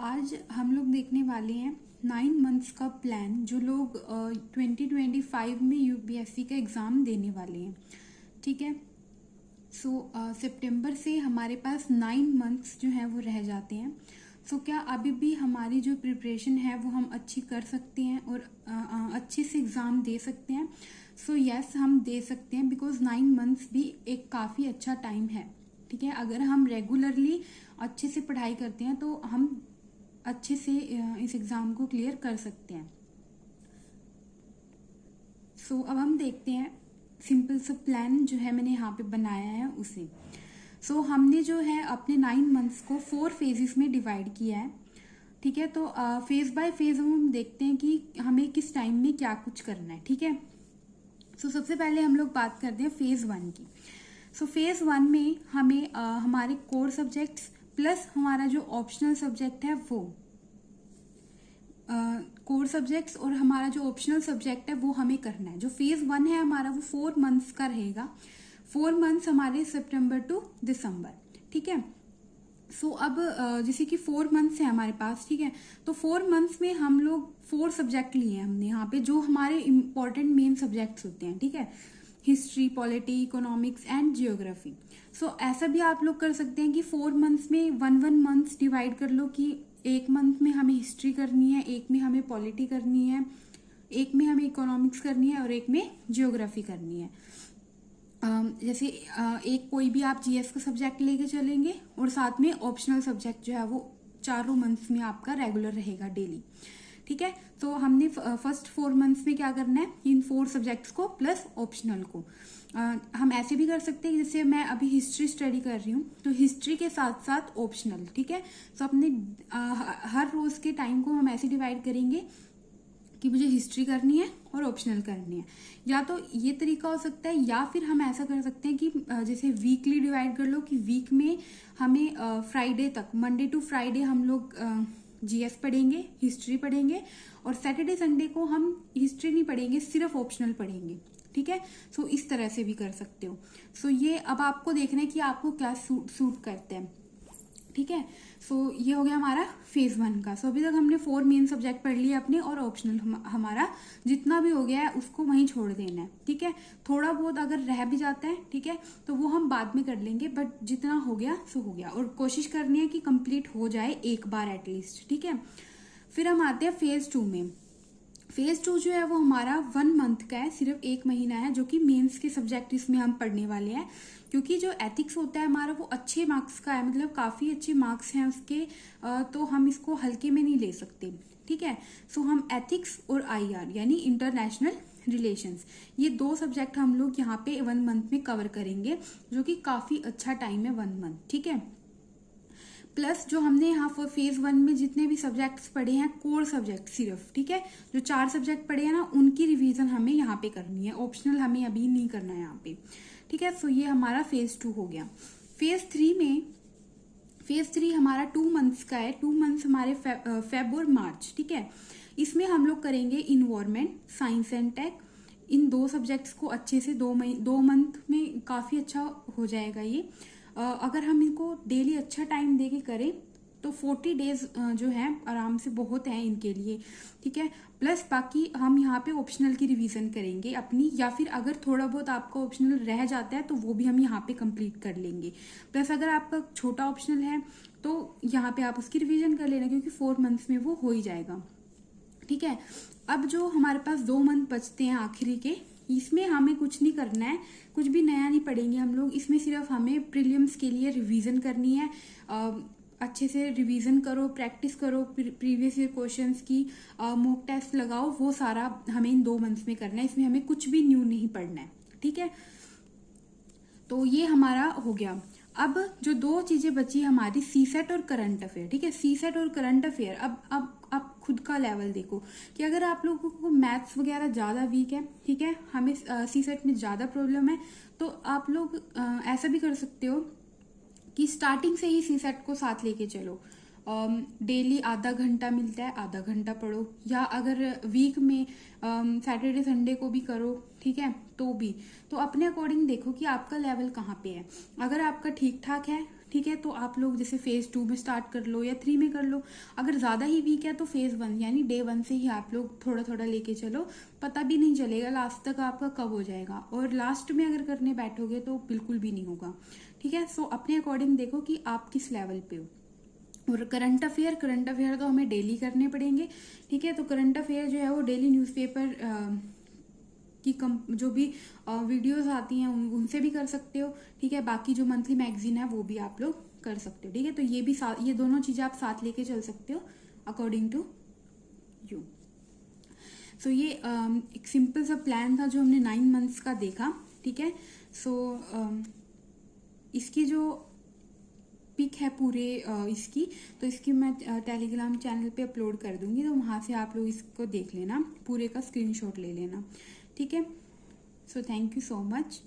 आज हम लोग देखने वाले हैं 9 मंथ्स का प्लान जो लोग 2025 में यूपीएससी का एग्ज़ाम देने वाले हैं। ठीक है। सितंबर से हमारे पास 9 मंथ्स जो हैं वो रह जाते हैं। क्या अभी भी हमारी जो प्रिपरेशन है वो हम अच्छी कर सकते हैं और अच्छे से एग्ज़ाम दे सकते हैं? यस, हम दे सकते हैं बिकॉज 9 मंथ्स भी एक काफ़ी अच्छा टाइम है। ठीक है, अगर हम रेगुलरली अच्छे से पढ़ाई करते हैं तो हम अच्छे से इस एग्ज़ाम को क्लियर कर सकते हैं। अब हम देखते हैं सिंपल सा प्लान जो है मैंने यहाँ पे बनाया है उसे। हमने जो है अपने 9 मंथ्स को 4 फेजेस में डिवाइड किया है। ठीक है, तो फेज बाय फेज हम देखते हैं कि हमें किस टाइम में क्या कुछ करना है। ठीक है, सबसे पहले हम लोग बात करते हैं फेज 1 की। फेज 1 में हमें हमारे कोर सब्जेक्ट्स प्लस हमारा जो ऑप्शनल सब्जेक्ट है वो कोर सब्जेक्ट्स और हमारा जो ऑप्शनल सब्जेक्ट है वो हमें करना है। जो फेज 1 है हमारा वो 4 मंथ्स का रहेगा। 4 मंथ्स हमारे सितंबर टू दिसंबर। ठीक है, अब जैसे कि 4 मंथ्स है हमारे पास। ठीक है, तो 4 मंथ्स में हम लोग 4 सब्जेक्ट लिए हैं हमने यहाँ पे, जो हमारे इम्पोर्टेंट मेन सब्जेक्ट्स होते हैं। ठीक है, history, polity, economics and geography. ऐसा भी आप लोग कर सकते हैं कि 4 मंथ्स में 1 मंथ्स डिवाइड कर लो कि एक मंथ में हमें हिस्ट्री करनी है, एक में हमें पॉलिटी करनी है, एक में हमें इकोनॉमिक्स करनी है और एक में जियोग्राफी करनी है। जैसे एक कोई भी आप जीएस का सब्जेक्ट लेके चलेंगे और साथ में ऑप्शनल सब्जेक्ट जो है वो चारों मंथ्स में आपका रेगुलर रहेगा डेली। ठीक है, तो हमने फर्स्ट 4 मंथ्स में क्या करना है, इन 4 सब्जेक्ट्स को प्लस ऑप्शनल को। हम ऐसे भी कर सकते हैं, जैसे मैं अभी हिस्ट्री स्टडी कर रही हूँ तो हिस्ट्री के साथ साथ ऑप्शनल। ठीक है, अपने हर रोज के टाइम को हम ऐसे डिवाइड करेंगे कि मुझे हिस्ट्री करनी है और ऑप्शनल करनी है। या तो ये तरीका हो सकता है, या फिर हम ऐसा कर सकते हैं कि जैसे वीकली डिवाइड कर लो कि वीक में हमें फ्राइडे तक, मंडे टू फ्राइडे हम लोग जीएस पढ़ेंगे, हिस्ट्री पढ़ेंगे और सैटरडे संडे को हम हिस्ट्री नहीं पढ़ेंगे, सिर्फ ऑप्शनल पढ़ेंगे। ठीक है, इस तरह से भी कर सकते हो। ये अब आपको देखना है कि आपको क्या सूट करते हैं। ठीक है, ये हो गया हमारा फेज 1 का। अभी तक हमने 4 मेन सब्जेक्ट पढ़ लिए अपने और ऑप्शनल हमारा जितना भी हो गया है उसको वहीं छोड़ देना है। ठीक है, थोड़ा बहुत अगर रह भी जाता है, ठीक है, तो वो हम बाद में कर लेंगे, बट जितना हो गया सो हो गया और कोशिश करनी है कि कंप्लीट हो जाए एक बार एटलीस्ट। ठीक है, फिर हम आते हैं फेज 2 में। फेज 2 जो है वो हमारा 1 मंथ का है, सिर्फ 1 महीना है, जो कि मेंस के सब्जेक्ट इसमें हम पढ़ने वाले हैं। क्योंकि जो एथिक्स होता है हमारा वो अच्छे मार्क्स का है, मतलब काफी अच्छे मार्क्स हैं उसके, तो हम इसको हल्के में नहीं ले सकते। ठीक है, हम एथिक्स और आईआर यानी इंटरनेशनल रिलेशंस, ये 2 सब्जेक्ट हम लोग यहाँ पे 1 मंथ में कवर करेंगे, जो कि काफी अच्छा टाइम है 1 मंथ। ठीक है, प्लस जो हमने यहाँ पर फेज 1 में जितने भी सब्जेक्ट्स पढ़े हैं, कोर सब्जेक्ट सिर्फ, ठीक है, जो 4 सब्जेक्ट पढ़े हैं ना, उनकी रिवीजन हमें यहाँ पे करनी है, ऑप्शनल हमें अभी नहीं करना है यहाँ पे। ठीक है, ये हमारा फेज 2 हो गया। फेज 3 हमारा 2 मंथ्स का है। 2 मंथ्स हमारे फेब और मार्च। ठीक है, इसमें हम लोग करेंगे इन्वायरमेंट, साइंस एंड टेक। इन 2 सब्जेक्ट्स को अच्छे से 2 मंथ में काफी अच्छा हो जाएगा ये। अगर हम इनको डेली अच्छा टाइम देके करें तो 40 डेज जो है आराम से बहुत है इनके लिए। ठीक है, प्लस बाकी हम यहाँ पे ऑप्शनल की रिवीजन करेंगे अपनी, या फिर अगर थोड़ा बहुत आपका ऑप्शनल रह जाता है तो वो भी हम यहाँ पे कंप्लीट कर लेंगे। प्लस अगर आपका छोटा ऑप्शनल है तो यहाँ पे आप उसकी रिवीजन कर लेना, क्योंकि 4 मंथ्स में वो हो ही जाएगा। ठीक है, अब जो हमारे पास 2 मंथ बचते हैं आखिरी के, इसमें हमें कुछ नहीं करना है, कुछ भी नया नहीं पढ़ेंगे हम लोग। इसमें सिर्फ हमें प्रीलिम्स के लिए रिवीजन करनी है। अच्छे से रिवीजन करो, प्रैक्टिस करो, प्रीवियस ईयर क्वेश्चंस की मॉक टेस्ट लगाओ, वो सारा हमें इन 2 मंथ्स में करना है। इसमें हमें कुछ भी न्यू नहीं पढ़ना है। ठीक है, तो ये हमारा हो गया। अब जो 2 चीजें बची हमारी, सीसेट और करंट अफेयर। ठीक है, सीसेट और करंट अफेयर। अब आप खुद का लेवल देखो कि अगर आप लोगों को मैथ्स वगैरह ज्यादा वीक है, ठीक है, हमें सीसेट में ज्यादा प्रॉब्लम है, तो आप लोग ऐसा भी कर सकते हो कि स्टार्टिंग से ही सीसेट को साथ लेके चलो। डेली आधा घंटा मिलता है, आधा घंटा पढ़ो, या अगर वीक में सैटरडे संडे को भी करो, ठीक है, तो भी। तो अपने अकॉर्डिंग देखो कि आपका लेवल कहाँ पे है। अगर आपका ठीक ठाक है ठीक है। तो आप लोग जैसे फेज 2 में स्टार्ट कर लो या 3 में कर लो। अगर ज़्यादा ही वीक है तो फेज 1 यानी डे 1 से ही आप लोग थोड़ा थोड़ा लेके चलो, पता भी नहीं चलेगा लास्ट तक आपका कब हो जाएगा। और लास्ट में अगर करने बैठोगे तो बिल्कुल भी नहीं होगा, ठीक है। सो अपने अकॉर्डिंग देखो कि आप किस लेवल पे हो। और करंट अफेयर तो हमें डेली करने पड़ेंगे, ठीक है। तो करंट अफेयर जो है वो डेली न्यूज़पेपर की जो भी वीडियोस आती हैं उनसे भी कर सकते हो, ठीक है। बाकी जो मंथली मैगजीन है वो भी आप लोग कर सकते हो, ठीक है। तो ये भी ये दोनों चीजें आप साथ लेके चल सकते हो अकॉर्डिंग टू यू। सो ये एक सिंपल सा प्लान था जो हमने 9 मंथ्स का देखा, ठीक है। सो इसकी जो पिक है पूरे इसकी, तो इसकी मैं टेलीग्राम चैनल पे अपलोड कर दूंगी, तो वहां से आप लोग इसको देख लेना, पूरे का स्क्रीनशॉट ले लेना, ठीक है। So thank you so much.